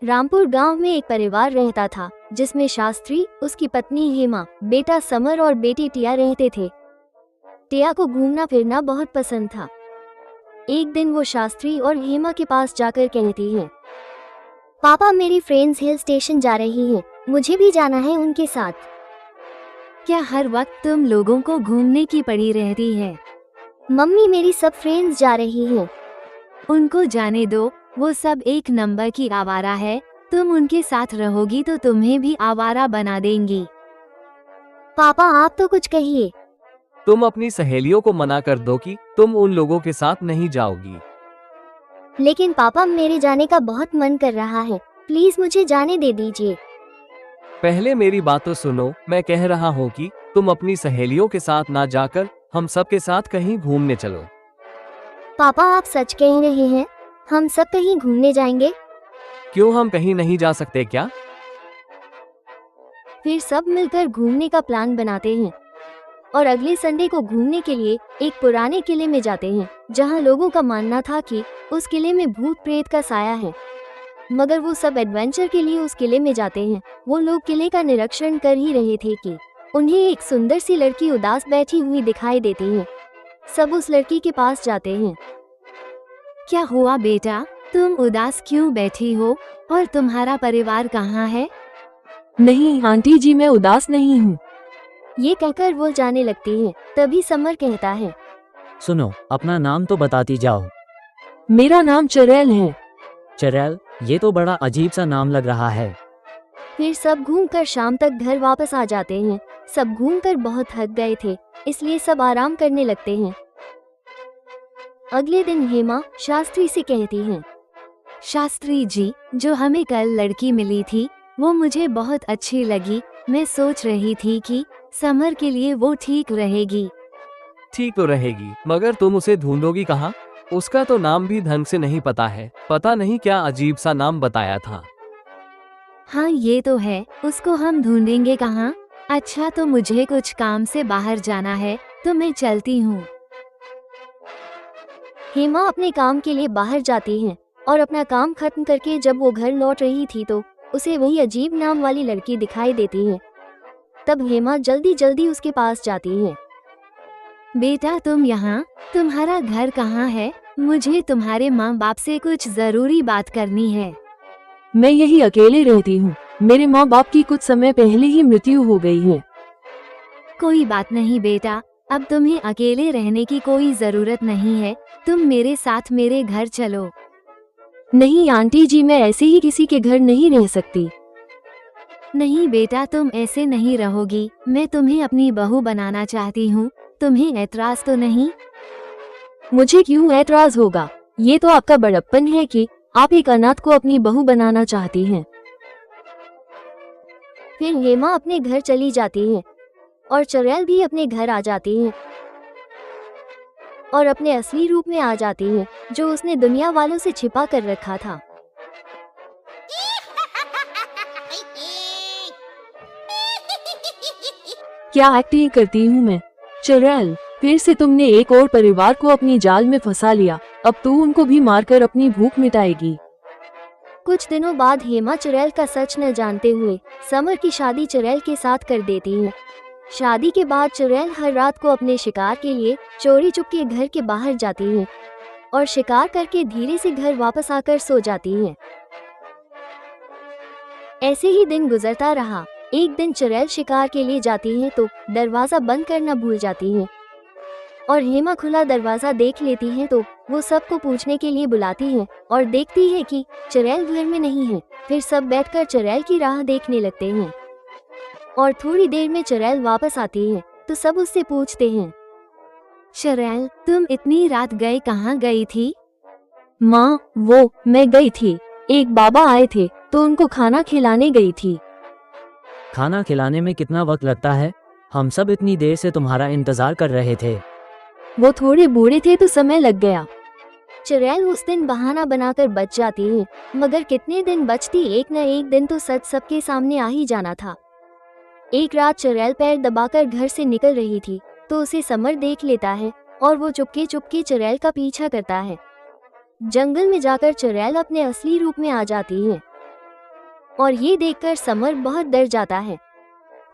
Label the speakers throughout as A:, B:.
A: रामपुर गांव में एक परिवार रहता था जिसमें शास्त्री, उसकी पत्नी हेमा, बेटा समर और बेटी टिया रहते थे। टिया को घूमना फिरना बहुत पसंद था। एक दिन वो शास्त्री और हेमा के पास जाकर कहती है, पापा मेरी फ्रेंड्स हिल स्टेशन जा रही हैं, मुझे भी जाना है उनके साथ।
B: क्या हर वक्त तुम लोगों को घूमने की पड़ी रहती है?
A: मम्मी मेरी सब फ्रेंड्स जा रही हैं।
B: उनको जाने दो, वो सब एक नंबर की आवारा है। तुम उनके साथ रहोगी तो तुम्हें भी आवारा बना देंगी।
A: पापा आप तो कुछ कहिए।
C: तुम अपनी सहेलियों को मना कर दो कि तुम उन लोगों के साथ नहीं जाओगी।
A: लेकिन पापा मेरे जाने का बहुत मन कर रहा है, प्लीज मुझे जाने दे दीजिए।
C: पहले मेरी बात तो सुनो, मैं कह रहा हूँ कि तुम अपनी सहेलियों के साथ ना जाकर हम सब के साथ कहीं घूमने चलो।
A: पापा आप सच कह रहे हैं? हम सब कहीं घूमने जाएंगे?
C: क्यों, हम कहीं नहीं जा सकते क्या?
A: फिर सब मिलकर घूमने का प्लान बनाते हैं और अगले संडे को घूमने के लिए एक पुराने किले में जाते हैं, जहां लोगों का मानना था कि उस किले में भूत प्रेत का साया है। मगर वो सब एडवेंचर के लिए उस किले में जाते हैं। वो लोग किले का निरीक्षण कर ही रहे थे कि उन्हें एक सुंदर सी लड़की उदास बैठी हुई दिखाई देती है। सब उस लड़की के पास जाते हैं।
B: क्या हुआ बेटा, तुम उदास क्यों बैठी हो और तुम्हारा परिवार कहाँ है?
D: नहीं आंटी जी, मैं उदास नहीं हूँ।
A: ये कहकर वो जाने लगती है। तभी समर कहता है,
E: सुनो, अपना नाम तो बताती जाओ।
D: मेरा नाम चुड़ैल है।
E: चुड़ैल, ये तो बड़ा अजीब सा नाम लग रहा है।
A: फिर सब घूमकर शाम तक घर वापस आ जाते हैं। सब घूमकर बहुत थक गए थे, इसलिए सब आराम करने लगते हैं। अगले दिन हेमा शास्त्री से कहती है,
B: शास्त्री जी, जो हमें कल लड़की मिली थी वो मुझे बहुत अच्छी लगी। मैं सोच रही थी कि समर के लिए वो ठीक रहेगी।
C: ठीक तो रहेगी, मगर तुम उसे ढूंढोगी कहाँ? उसका तो नाम भी ढंग से नहीं पता है। पता नहीं क्या अजीब सा नाम बताया था।
B: हाँ ये तो है, उसको हम ढूंढेंगे कहाँ? अच्छा, तो मुझे कुछ काम से बाहर जाना है तो मैं चलती हूँ।
A: हेमा अपने काम के लिए बाहर जाती है और अपना काम खत्म करके जब वो घर लौट रही थी तो उसे वही अजीब नाम वाली लड़की दिखाई देती है। तब हेमा जल्दी जल्दी उसके पास जाती है।
B: बेटा तुम यहाँ, तुम्हारा घर कहाँ है? मुझे तुम्हारे माँ बाप से कुछ जरूरी बात करनी है।
D: मैं यही अकेले रहती हूँ। मेरे माँ बाप की कुछ समय पहले ही मृत्यु हो गई है।
B: कोई बात नहीं बेटा, अब तुम्हें अकेले रहने की कोई जरूरत नहीं है। तुम मेरे साथ मेरे घर चलो।
D: नहीं आंटी जी, मैं ऐसे ही किसी के घर नहीं रह सकती।
B: नहीं बेटा, तुम ऐसे नहीं रहोगी। मैं तुम्हें अपनी बहू बनाना चाहती हूँ। तुम्हें ऐतराज तो नहीं?
D: मुझे क्यों ऐतराज होगा? ये तो आपका बड़प्पन है कि आप एक अनाथ को अपनी बहू बनाना चाहती हैं।
A: फिर हेमा अपने घर चली जाती है और चुड़ैल भी अपने घर आ जाती है और अपने असली रूप में आ जाती है, जो उसने दुनिया वालों से छिपा कर रखा था।
D: क्या एक्टिंग करती हूँ मैं? चुड़ैल, फिर से तुमने एक और परिवार को अपनी जाल में फंसा लिया। अब तू उनको भी मारकर अपनी भूख मिटाएगी।
A: कुछ दिनों बाद हेमा चुड़ैल का सच न जानते हुए समर की शादी चुड़ैल के साथ कर देती है। शादी के बाद चुड़ैल हर रात को अपने शिकार के लिए चोरी चुपके घर के बाहर जाती है और शिकार करके धीरे से घर वापस आकर सो जाती है। ऐसे ही दिन गुजरता रहा। एक दिन चुड़ैल शिकार के लिए जाती है तो दरवाजा बंद करना भूल जाती है और हेमा खुला दरवाजा देख लेती है तो वो सबको पूछने के लिए बुलाती है और देखती है कि चुड़ैल घर में नहीं है। फिर सब बैठकर चुड़ैल की राह देखने लगते हैं और थोड़ी देर में चुड़ैल वापस आती है तो सब उससे पूछते हैं,
B: चुड़ैल, तुम इतनी रात गए कहाँ गई थी?
D: माँ, वो मैं गई थी। एक बाबा आए थे तो उनको खाना खिलाने गई थी।
E: खाना खिलाने में कितना वक्त लगता है? हम सब इतनी देर से तुम्हारा इंतजार कर रहे थे।
D: वो थोड़े बूढ़े थे तो समय लग गया।
A: चुड़ैल उस दिन बहाना बनाकर बच जाती है, मगर कितने दिन बचती, एक न एक दिन तो सच सबके सामने आ ही जाना था। एक रात चुड़ैल पैर दबाकर घर से निकल रही थी तो उसे समर देख लेता है और वो चुपके चुपके चुड़ैल का पीछा करता है। जंगल में जाकर चुड़ैल अपने असली रूप में आ जाती है और ये देखकर समर बहुत डर जाता है।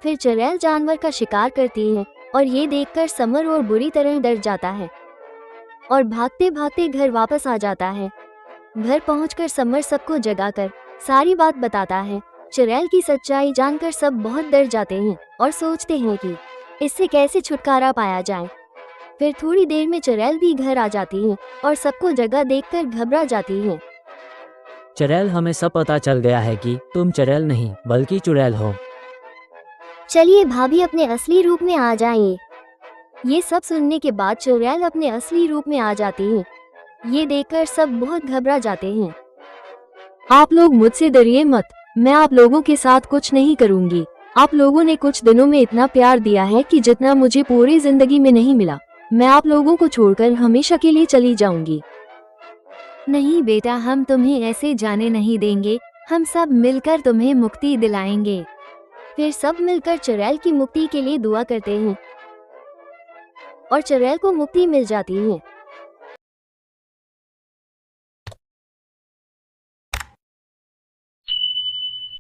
A: फिर चुड़ैल जानवर का शिकार करती है और ये देखकर समर और बुरी तरह डर जाता है और भागते भागते घर वापस आ जाता है। घर पहुंचकर समर सबको जगाकर सारी बात बताता है। चुड़ैल की सच्चाई जानकर सब बहुत डर जाते हैं और सोचते हैं कि इससे कैसे छुटकारा पाया जाए। फिर थोड़ी देर में चुड़ैल भी घर आ जाती है और सबको जगह देखकर घबरा जाती है।
E: चुड़ैल, हमें सब पता चल गया है कि तुम चुड़ैल नहीं बल्कि चुड़ैल हो।
A: चलिए भाभी अपने असली रूप में आ जाइए। ये सब सुनने के बाद चुड़ैल अपने असली रूप में आ जाती है। ये देखकर सब बहुत घबरा जाते हैं।
D: आप लोग मुझसे डरिए मत, मैं आप लोगों के साथ कुछ नहीं करूंगी। आप लोगों ने कुछ दिनों में इतना प्यार दिया है कि जितना मुझे पूरी जिंदगी में नहीं मिला। मैं आप लोगों को छोड़कर हमेशा के लिए चली जाऊंगी।
B: नहीं बेटा, हम तुम्हें ऐसे जाने नहीं देंगे। हम सब मिलकर तुम्हें मुक्ति दिलाएंगे।
A: फिर सब मिलकर चुड़ैल की मुक्ति के लिए दुआ करते हैं और चुड़ैल को मुक्ति मिल जाती है।